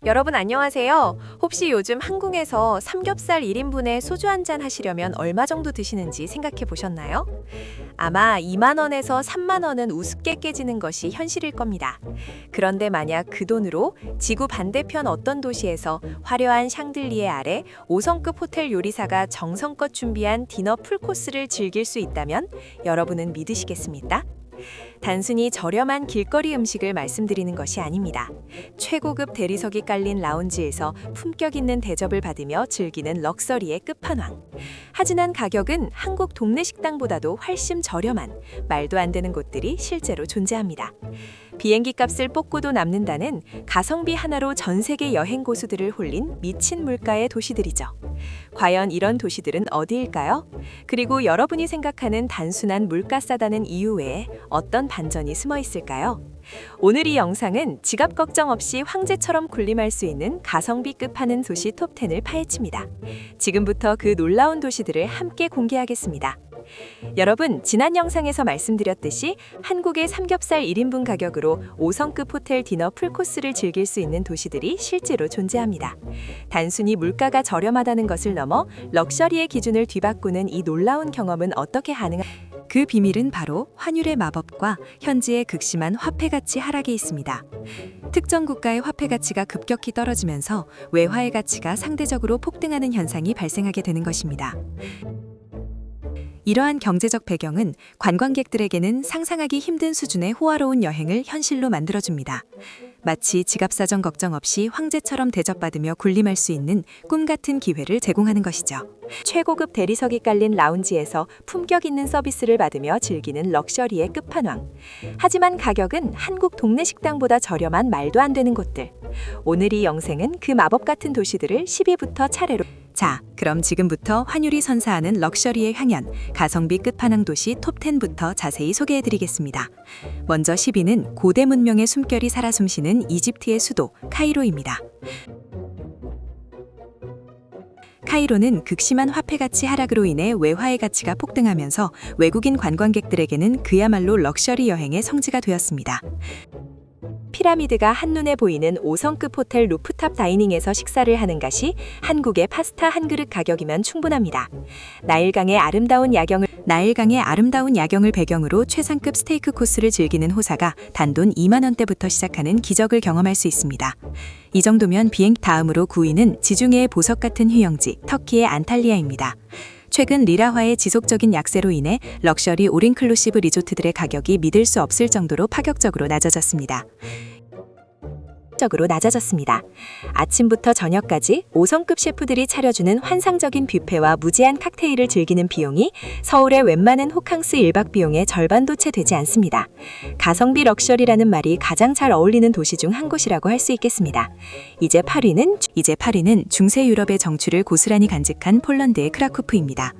여러분 안녕하세요. 혹시 요즘 한국에서 삼겹살 1인분에 소주 한 잔 하시려면 얼마 정도 드시는지 생각해 보셨나요? 아마 2만 원에서 3만 원은 우습게 깨지는 것이 현실일 겁니다. 그런데 만약 그 돈으로 지구 반대편 어떤 도시에서 화려한 샹들리에 아래 5성급 호텔 요리사가 정성껏 준비한 디너 풀코스를 즐길 수 있다면 여러분은 믿으시겠습니까? 단순히 저렴한 길거리 음식을 말씀드리는 것이 아닙니다. 최고급 대리석이 깔린 라운지에서 품격 있는 대접을 받으며 즐기는 럭셔리의 끝판왕. 하지만 가격은 한국 동네 식당보다도 훨씬 저렴한 말도 안 되는 곳들이 실제로 존재합니다. 비행기 값을 뽑고도 남는다는 가성비 하나로 전 세계 여행 고수들을 홀린 미친 물가의 도시들이죠. 과연 이런 도시들은 어디일까요? 그리고 여러분이 생각하는 단순한 물가 싸다는 이유 외에 어떤 반전이 숨어 있을까요? 오늘 이 영상은 지갑 걱정 없이 황제처럼 군림할 수 있는 가성비 끝판은 도시 톱10을 파헤칩니다. 지금부터 그 놀라운 도시들을 함께 공개하겠습니다. 여러분, 지난 영상에서 말씀드렸듯이 한국의 삼겹살 1인분 가격으로 5성급 호텔 디너 풀코스를 즐길 수 있는 도시들이 실제로 존재합니다. 단순히 물가가 저렴하다는 것을 넘어 럭셔리의 기준을 뒤바꾸는 이 놀라운 경험은 어떻게 가능한가요? 그 비밀은 바로 환율의 마법과 현지의 극심한 화폐 가치 하락에 있습니다. 특정 국가의 화폐 가치가 급격히 떨어지면서 외화의 가치가 상대적으로 폭등하는 현상이 발생하게 되는 것입니다. 이러한 경제적 배경은 관광객들에게는 상상하기 힘든 수준의 호화로운 여행을 현실로 만들어줍니다. 마치 지갑 사정 걱정 없이 황제처럼 대접받으며 군림할 수 있는 꿈같은 기회를 제공하는 것이죠. 최고급 대리석이 깔린 라운지에서 품격 있는 서비스를 받으며 즐기는 럭셔리의 끝판왕. 하지만 가격은 한국 동네 식당보다 저렴한 말도 안 되는 곳들. 오늘 이 영상은 그 마법 같은 도시들을 10위부터 차례로. 자, 그럼 지금부터 환율이 선사하는 럭셔리의 향연, 가성비 끝판왕 도시 톱10부터 자세히 소개해드리겠습니다. 먼저 10위는 고대 문명의 숨결이 살아 숨쉬는 이집트의 수도 카이로입니다. 카이로는 극심한 화폐 가치 하락으로 인해 외화의 가치가 폭등하면서 외국인 관광객들에게는 그야말로 럭셔리 여행의 성지가 되었습니다. 피라미드가 한눈에 보이는 5성급 호텔 루프탑 다이닝에서 식사를 하는 것이 한국의 파스타 한 그릇 가격이면 충분합니다. 나일강의 아름다운 야경을 배경으로 최상급 스테이크 코스를 즐기는 호사가 단돈 2만 원대부터 시작하는 기적을 경험할 수 있습니다. 이 정도면 다음으로 9위는 지중해의 보석 같은 휴양지 터키의 안탈리아입니다. 최근 리라화의 지속적인 약세로 인해 럭셔리 올인클루시브 리조트들의 가격이 믿을 수 없을 정도로 파격적으로 낮아졌습니다. 아침부터 저녁까지 5성급 셰프들이 차려주는 환상적인 뷔페와 무제한 칵테일을 즐기는 비용이 서울의 웬만한 호캉스 1박 비용의 절반도 채 되지 않습니다. 가성비 럭셔리라는 말이 가장 잘 어울리는 도시 중 한 곳이라고 할 수 있겠습니다. 이제 8위는 중세 유럽의 정취를 고스란히 간직한 폴란드의 크라쿠프입니다.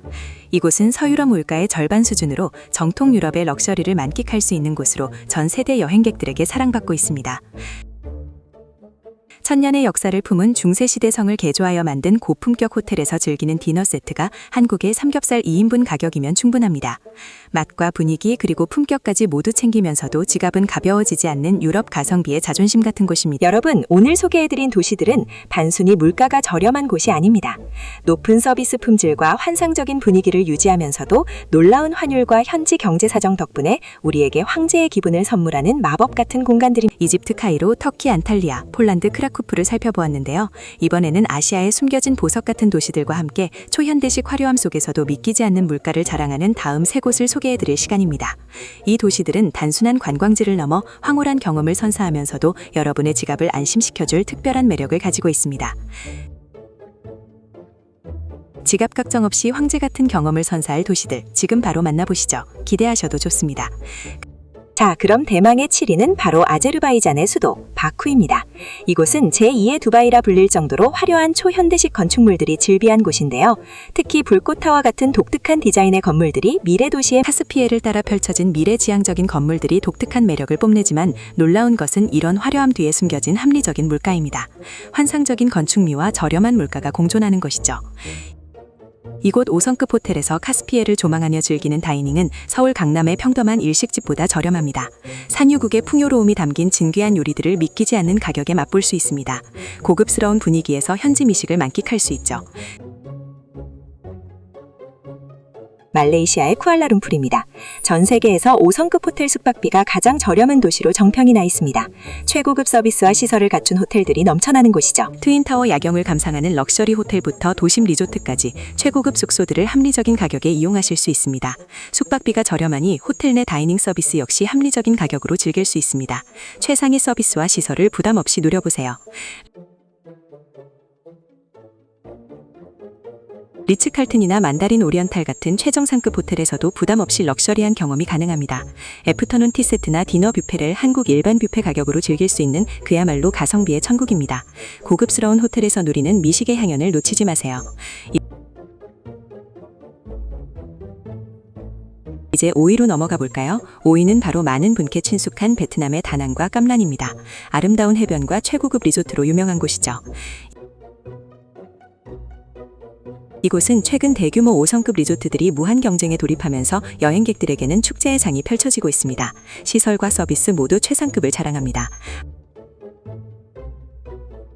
이곳은 서유럽 물가의 절반 수준으로 정통 유럽의 럭셔리를 만끽할 수 있는 곳으로 전 세대 여행객들에게 사랑받고 있습니다. 천년의 역사를 품은 중세시대 성을 개조하여 만든 고품격 호텔에서 즐기는 디너 세트가 한국의 삼겹살 2인분 가격이면 충분합니다. 맛과 분위기 그리고 품격까지 모두 챙기면서도 지갑은 가벼워지지 않는 유럽 가성비의 자존심 같은 곳입니다. 여러분, 오늘 소개해드린 도시들은 단순히 물가가 저렴한 곳이 아닙니다. 높은 서비스 품질과 환상적인 분위기를 유지하면서도 놀라운 환율과 현지 경제 사정 덕분에 우리에게 황제의 기분을 선물하는 마법 같은 공간들입니다. 이집트 카이로, 터키 안탈리아, 폴란드 크라쿠프를 살펴보았는데요. 이번에는 아시아의 숨겨진 보석 같은 도시들과 함께 초현대식 화려함 속에서도 믿기지 않는 물가를 자랑하는 다음 세 곳을 소개해드릴 시간입니다. 이 도시들은 단순한 관광지를 넘어 황홀한 경험을 선사하면서도 여러분의 지갑을 안심시켜줄 특별한 매력을 가지고 있습니다. 지갑 걱정 없이 황제 같은 경험을 선사할 도시들, 지금 바로 만나보시죠. 기대하셔도 좋습니다. 자, 그럼 대망의 7위는 바로 아제르바이잔의 수도 바쿠입니다. 이곳은 제2의 두바이라 불릴 정도로 화려한 초현대식 건축물들이 즐비한 곳인데요. 특히 불꽃타워 같은 독특한 디자인의 건물들이 미래 도시의 카스피해를 따라 펼쳐진 미래지향적인 건물들이 독특한 매력을 뽐내지만 놀라운 것은 이런 화려함 뒤에 숨겨진 합리적인 물가입니다. 환상적인 건축미와 저렴한 물가가 공존하는 것이죠. 이곳 5성급 호텔에서 카스피해를 조망하며 즐기는 다이닝은 서울 강남의 평범한 일식집보다 저렴합니다. 산유국의 풍요로움이 담긴 진귀한 요리들을 믿기지 않는 가격에 맛볼 수 있습니다. 고급스러운 분위기에서 현지 미식을 만끽할 수 있죠. 말레이시아의 쿠알라룸푸르입니다. 전 세계에서 5성급 호텔 숙박비가 가장 저렴한 도시로 정평이 나 있습니다. 최고급 서비스와 시설을 갖춘 호텔들이 넘쳐나는 곳이죠. 트윈타워 야경을 감상하는 럭셔리 호텔부터 도심 리조트까지 최고급 숙소들을 합리적인 가격에 이용하실 수 있습니다. 숙박비가 저렴하니 호텔 내 다이닝 서비스 역시 합리적인 가격으로 즐길 수 있습니다. 최상의 서비스와 시설을 부담 없이 누려보세요. 리츠칼튼이나 만다린 오리엔탈 같은 최정상급 호텔에서도 부담 없이 럭셔리한 경험이 가능합니다. 애프터눈 티세트나 디너 뷔페를 한국 일반 뷔페 가격으로 즐길 수 있는 그야말로 가성비의 천국입니다. 고급스러운 호텔에서 누리는 미식의 향연을 놓치지 마세요. 이제 5위로 넘어가 볼까요? 5위는 바로 많은 분께 친숙한 베트남의 다낭과 깜란입니다. 아름다운 해변과 최고급 리조트로 유명한 곳이죠. 이곳은 최근 대규모 5성급 리조트들이 무한 경쟁에 돌입하면서 여행객들에게는 축제의 장이 펼쳐지고 있습니다. 시설과 서비스 모두 최상급을 자랑합니다.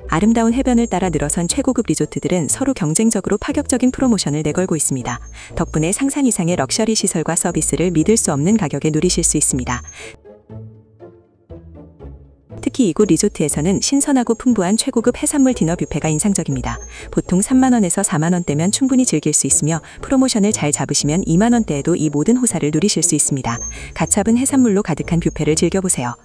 아름다운 해변을 따라 늘어선 최고급 리조트들은 서로 경쟁적으로 파격적인 프로모션을 내걸고 있습니다. 덕분에 상상 이상의 럭셔리 시설과 서비스를 믿을 수 없는 가격에 누리실 수 있습니다. 특히 이곳 리조트에서는 신선하고 풍부한 최고급 해산물 디너 뷔페가 인상적입니다. 보통 3만 원에서 4만 원대면 충분히 즐길 수 있으며 프로모션을 잘 잡으시면 2만 원대에도 이 모든 호사를 누리실 수 있습니다. 가찹은 해산물로 가득한 뷔페를 즐겨보세요.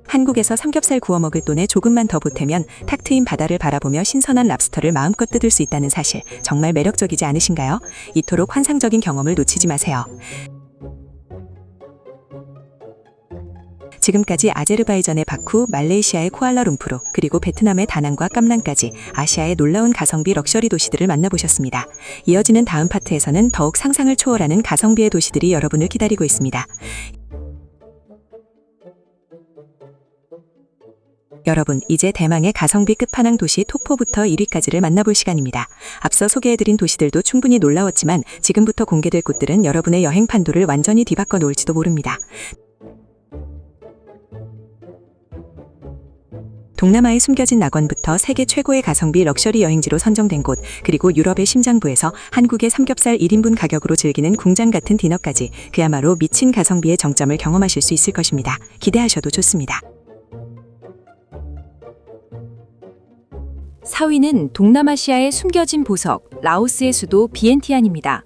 한국에서 삼겹살 구워 먹을 돈에 조금만 더 보태면 탁 트인 바다를 바라보며 신선한 랍스터를 마음껏 뜯을 수 있다는 사실, 정말 매력적이지 않으신가요? 이토록 환상적인 경험을 놓치지 마세요. 지금까지 아제르바이잔의 바쿠, 말레이시아의 쿠알라룸푸르, 그리고 베트남의 다낭과 깜란까지 아시아의 놀라운 가성비 럭셔리 도시들을 만나보셨습니다. 이어지는 다음 파트에서는 더욱 상상을 초월하는 가성비의 도시들이 여러분을 기다리고 있습니다. 여러분, 이제 대망의 가성비 끝판왕 도시 톱4부터 1위까지를 만나볼 시간입니다. 앞서 소개해드린 도시들도 충분히 놀라웠지만 지금부터 공개될 곳들은 여러분의 여행 판도를 완전히 뒤바꿔 놓을지도 모릅니다. 동남아의 숨겨진 낙원부터 세계 최고의 가성비 럭셔리 여행지로 선정된 곳, 그리고 유럽의 심장부에서 한국의 삼겹살 1인분 가격으로 즐기는 궁전 같은 디너까지 그야말로 미친 가성비의 정점을 경험하실 수 있을 것입니다. 기대하셔도 좋습니다. 4위는 동남아시아의 숨겨진 보석, 라오스의 수도 비엔티안입니다.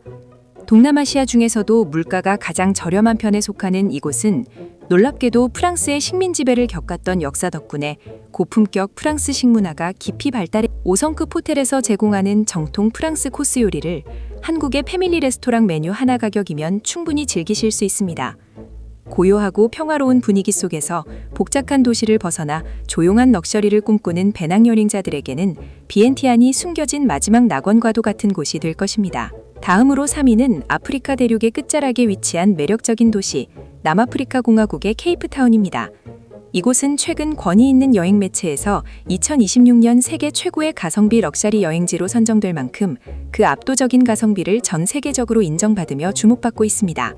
동남아시아 중에서도 물가가 가장 저렴한 편에 속하는 이곳은 놀랍게도 프랑스의 식민 지배를 겪었던 역사 덕분에 고품격 프랑스 식문화가 깊이 발달해 5성급 호텔에서 제공하는 정통 프랑스 코스 요리를 한국의 패밀리 레스토랑 메뉴 하나 가격이면 충분히 즐기실 수 있습니다. 고요하고 평화로운 분위기 속에서 복잡한 도시를 벗어나 조용한 럭셔리를 꿈꾸는 배낭여행자들에게는 비엔티안이 숨겨진 마지막 낙원과도 같은 곳이 될 것입니다. 다음으로 3위는 아프리카 대륙의 끝자락에 위치한 매력적인 도시, 남아프리카 공화국의 케이프타운입니다. 이곳은 최근 권위 있는 여행 매체에서 2026년 세계 최고의 가성비 럭셔리 여행지로 선정될 만큼 그 압도적인 가성비를 전 세계적으로 인정받으며 주목받고 있습니다.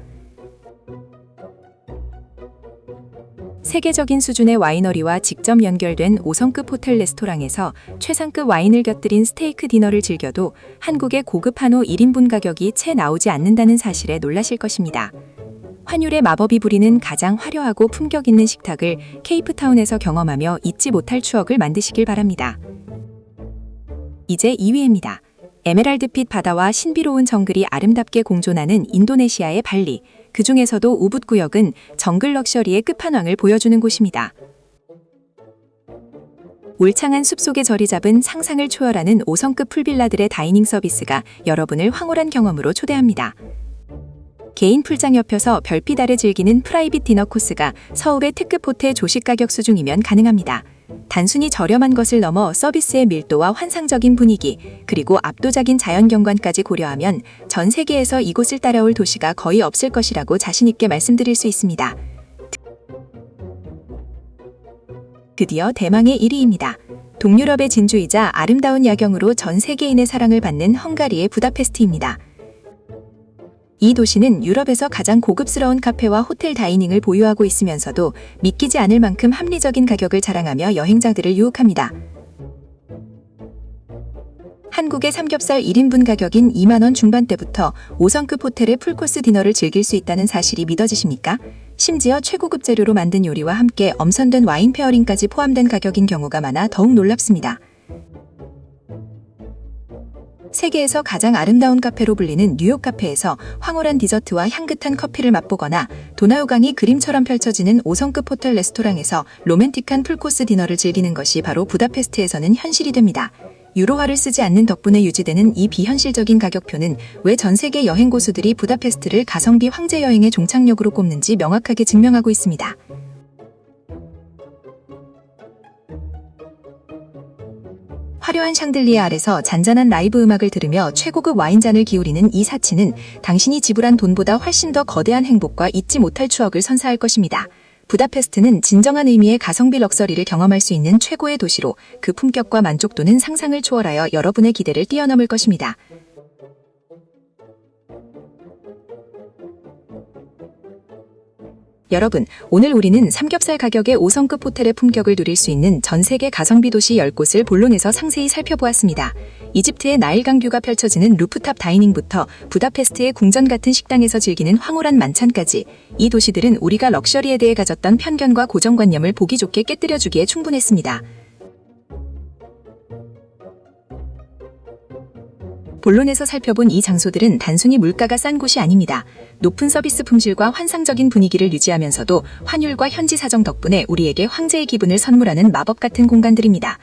세계적인 수준의 와이너리와 직접 연결된 5성급 호텔 레스토랑에서 최상급 와인을 곁들인 스테이크 디너를 즐겨도 한국의 고급 한우 1인분 가격이 채 나오지 않는다는 사실에 놀라실 것입니다. 환율의 마법이 부리는 가장 화려하고 품격 있는 식탁을 케이프타운에서 경험하며 잊지 못할 추억을 만드시길 바랍니다. 이제 2위입니다. 에메랄드빛 바다와 신비로운 정글이 아름답게 공존하는 인도네시아의 발리, 그 중에서도 우붓 구역은 정글 럭셔리의 끝판왕을 보여주는 곳입니다. 울창한 숲속에 자리 잡은 상상을 초월하는 5성급 풀빌라들의 다이닝 서비스가 여러분을 황홀한 경험으로 초대합니다. 개인 풀장 옆에서 별빛 아래 즐기는 프라이빗 디너 코스가 서울의 특급 호텔 조식 가격 수준이면 가능합니다. 단순히 저렴한 것을 넘어 서비스의 밀도와 환상적인 분위기, 그리고 압도적인 자연 경관까지 고려하면 전 세계에서 이곳을 따라올 도시가 거의 없을 것이라고 자신 있게 말씀드릴 수 있습니다. 드디어 대망의 1위입니다. 동유럽의 진주이자 아름다운 야경으로 전 세계인의 사랑을 받는 헝가리의 부다페스트입니다. 이 도시는 유럽에서 가장 고급스러운 카페와 호텔 다이닝을 보유하고 있으면서도 믿기지 않을 만큼 합리적인 가격을 자랑하며 여행자들을 유혹합니다. 한국의 삼겹살 1인분 가격인 2만 원 중반대부터 5성급 호텔의 풀코스 디너를 즐길 수 있다는 사실이 믿어지십니까? 심지어 최고급 재료로 만든 요리와 함께 엄선된 와인 페어링까지 포함된 가격인 경우가 많아 더욱 놀랍습니다. 세계에서 가장 아름다운 카페로 불리는 뉴욕 카페에서 황홀한 디저트와 향긋한 커피를 맛보거나 도나우강이 그림처럼 펼쳐지는 5성급 호텔 레스토랑에서 로맨틱한 풀코스 디너를 즐기는 것이 바로 부다페스트에서는 현실이 됩니다. 유로화를 쓰지 않는 덕분에 유지되는 이 비현실적인 가격표는 왜 전 세계 여행 고수들이 부다페스트를 가성비 황제 여행의 종착역으로 꼽는지 명확하게 증명하고 있습니다. 화려한 샹들리에 아래서 잔잔한 라이브 음악을 들으며 최고급 와인잔을 기울이는 이 사치는 당신이 지불한 돈보다 훨씬 더 거대한 행복과 잊지 못할 추억을 선사할 것입니다. 부다페스트는 진정한 의미의 가성비 럭셔리를 경험할 수 있는 최고의 도시로 그 품격과 만족도는 상상을 초월하여 여러분의 기대를 뛰어넘을 것입니다. 여러분, 오늘 우리는 삼겹살 가격의 5성급 호텔의 품격을 누릴 수 있는 전 세계 가성비 도시 10곳을 본론에서 상세히 살펴보았습니다. 이집트의 나일강 뷰가 펼쳐지는 루프탑 다이닝부터 부다페스트의 궁전 같은 식당에서 즐기는 황홀한 만찬까지 이 도시들은 우리가 럭셔리에 대해 가졌던 편견과 고정관념을 보기 좋게 깨뜨려주기에 충분했습니다. 본론에서 살펴본 이 장소들은 단순히 물가가 싼 곳이 아닙니다. 높은 서비스 품질과 환상적인 분위기를 유지하면서도 환율과 현지 사정 덕분에 우리에게 황제의 기분을 선물하는 마법 같은 공간들입니다.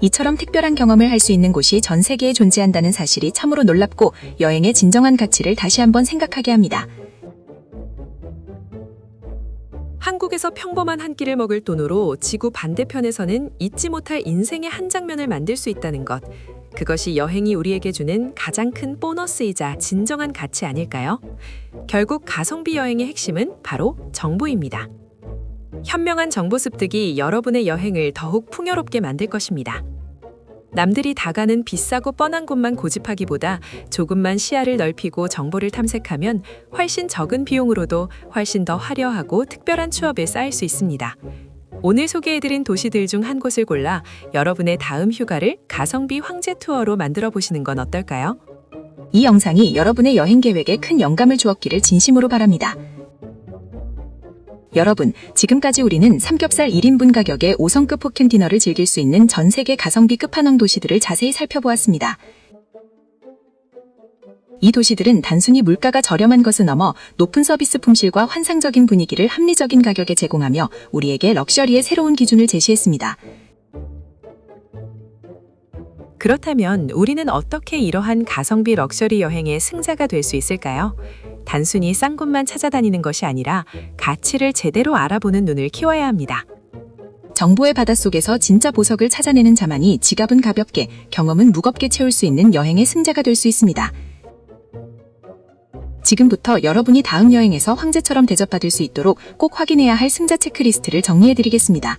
이처럼 특별한 경험을 할 수 있는 곳이 전 세계에 존재한다는 사실이 참으로 놀랍고 여행의 진정한 가치를 다시 한번 생각하게 합니다. 한국에서 평범한 한 끼를 먹을 돈으로 지구 반대편에서는 잊지 못할 인생의 한 장면을 만들 수 있다는 것. 그것이 여행이 우리에게 주는 가장 큰 보너스이자 진정한 가치 아닐까요? 결국 가성비 여행의 핵심은 바로 정보입니다. 현명한 정보 습득이 여러분의 여행을 더욱 풍요롭게 만들 것입니다. 남들이 다 가는 비싸고 뻔한 곳만 고집하기보다 조금만 시야를 넓히고 정보를 탐색하면 훨씬 적은 비용으로도 훨씬 더 화려하고 특별한 추억을 쌓을 수 있습니다. 오늘 소개해드린 도시들 중 한 곳을 골라 여러분의 다음 휴가를 가성비 황제 투어로 만들어 보시는 건 어떨까요? 이 영상이 여러분의 여행 계획에 큰 영감을 주었기를 진심으로 바랍니다. 여러분, 지금까지 우리는 삼겹살 1인분 가격의 5성급 포킨 디너를 즐길 수 있는 전 세계 가성비 끝판왕 도시들을 자세히 살펴보았습니다. 이 도시들은 단순히 물가가 저렴한 것을 넘어 높은 서비스 품질과 환상적인 분위기를 합리적인 가격에 제공하며 우리에게 럭셔리의 새로운 기준을 제시했습니다. 그렇다면 우리는 어떻게 이러한 가성비 럭셔리 여행의 승자가 될 수 있을까요? 단순히 싼 곳만 찾아다니는 것이 아니라 가치를 제대로 알아보는 눈을 키워야 합니다. 정보의 바닷속에서 진짜 보석을 찾아내는 자만이 지갑은 가볍게, 경험은 무겁게 채울 수 있는 여행의 승자가 될 수 있습니다. 지금부터 여러분이 다음 여행에서 황제처럼 대접받을 수 있도록 꼭 확인해야 할 승자 체크리스트를 정리해드리겠습니다.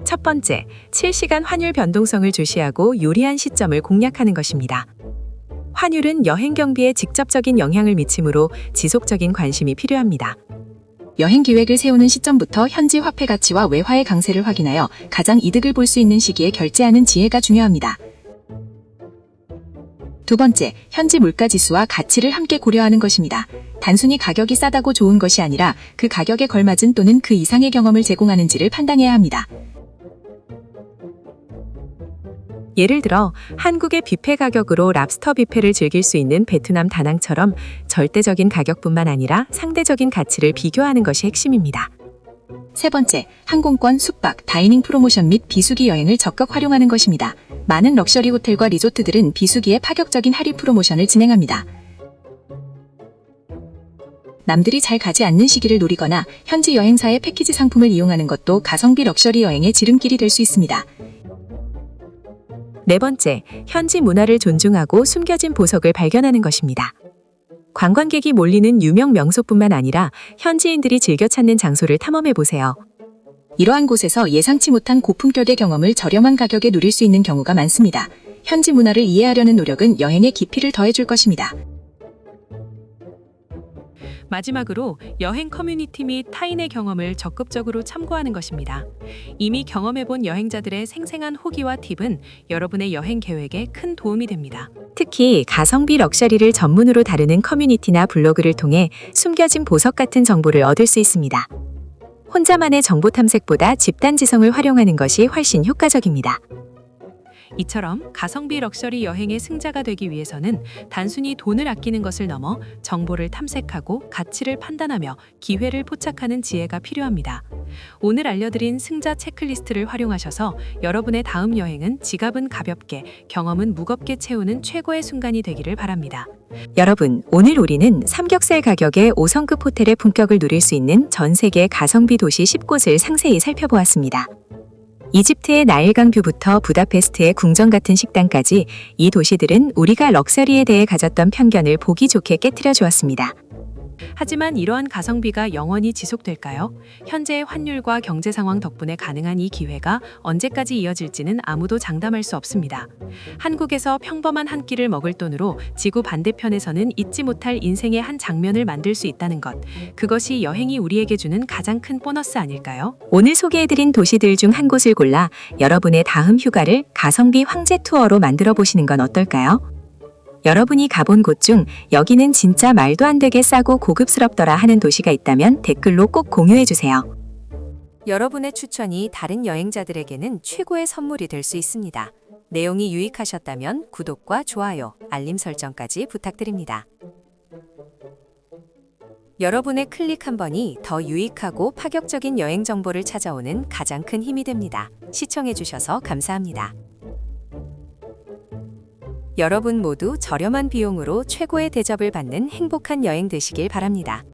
첫 번째, 실시간 환율 변동성을 주시하고 유리한 시점을 공략하는 것입니다. 환율은 여행 경비에 직접적인 영향을 미치므로 지속적인 관심이 필요합니다. 여행 계획을 세우는 시점부터 현지 화폐 가치와 외화의 강세를 확인하여 가장 이득을 볼 수 있는 시기에 결제하는 지혜가 중요합니다. 두 번째, 현지 물가 지수와 가치를 함께 고려하는 것입니다. 단순히 가격이 싸다고 좋은 것이 아니라 그 가격에 걸맞은 또는 그 이상의 경험을 제공하는지를 판단해야 합니다. 예를 들어 한국의 뷔페 가격으로 랍스터 뷔페를 즐길 수 있는 베트남 다낭처럼 절대적인 가격뿐만 아니라 상대적인 가치를 비교하는 것이 핵심입니다. 세 번째, 항공권, 숙박, 다이닝 프로모션 및 비수기 여행을 적극 활용하는 것입니다. 많은 럭셔리 호텔과 리조트들은 비수기에 파격적인 할인 프로모션을 진행합니다. 남들이 잘 가지 않는 시기를 노리거나 현지 여행사의 패키지 상품을 이용하는 것도 가성비 럭셔리 여행의 지름길이 될 수 있습니다. 네 번째, 현지 문화를 존중하고 숨겨진 보석을 발견하는 것입니다. 관광객이 몰리는 유명 명소뿐만 아니라 현지인들이 즐겨 찾는 장소를 탐험해 보세요. 이러한 곳에서 예상치 못한 고품격의 경험을 저렴한 가격에 누릴 수 있는 경우가 많습니다. 현지 문화를 이해하려는 노력은 여행의 깊이를 더해줄 것입니다. 마지막으로 여행 커뮤니티 및 타인의 경험을 적극적으로 참고하는 것입니다. 이미 경험해본 여행자들의 생생한 후기와 팁은 여러분의 여행 계획에 큰 도움이 됩니다. 특히 가성비 럭셔리를 전문으로 다루는 커뮤니티나 블로그를 통해 숨겨진 보석 같은 정보를 얻을 수 있습니다. 혼자만의 정보 탐색보다 집단 지성을 활용하는 것이 훨씬 효과적입니다. 이처럼 가성비 럭셔리 여행의 승자가 되기 위해서는 단순히 돈을 아끼는 것을 넘어 정보를 탐색하고 가치를 판단하며 기회를 포착하는 지혜가 필요합니다. 오늘 알려드린 승자 체크리스트를 활용하셔서 여러분의 다음 여행은 지갑은 가볍게, 경험은 무겁게 채우는 최고의 순간이 되기를 바랍니다. 여러분, 오늘 우리는 삼겹살 가격에 5성급 호텔의 품격을 누릴 수 있는 전 세계 가성비 도시 10곳을 상세히 살펴보았습니다. 이집트의 나일강 뷰부터 부다페스트의 궁전 같은 식당까지 이 도시들은 우리가 럭셔리에 대해 가졌던 편견을 보기 좋게 깨트려 주었습니다. 하지만 이러한 가성비가 영원히 지속될까요? 현재의 환율과 경제 상황 덕분에 가능한 이 기회가 언제까지 이어질지는 아무도 장담할 수 없습니다. 한국에서 평범한 한 끼를 먹을 돈으로 지구 반대편에서는 잊지 못할 인생의 한 장면을 만들 수 있다는 것. 그것이 여행이 우리에게 주는 가장 큰 보너스 아닐까요? 오늘 소개해드린 도시들 중 한 곳을 골라 여러분의 다음 휴가를 가성비 황제 투어로 만들어 보시는 건 어떨까요? 여러분이 가본 곳 중 여기는 진짜 말도 안 되게 싸고 고급스럽더라 하는 도시가 있다면 댓글로 꼭 공유해주세요. 여러분의 추천이 다른 여행자들에게는 최고의 선물이 될 수 있습니다. 내용이 유익하셨다면 구독과 좋아요, 알림 설정까지 부탁드립니다. 여러분의 클릭 한 번이 더 유익하고 파격적인 여행 정보를 찾아오는 가장 큰 힘이 됩니다. 시청해주셔서 감사합니다. 여러분 모두 저렴한 비용으로 최고의 대접을 받는 행복한 여행 되시길 바랍니다.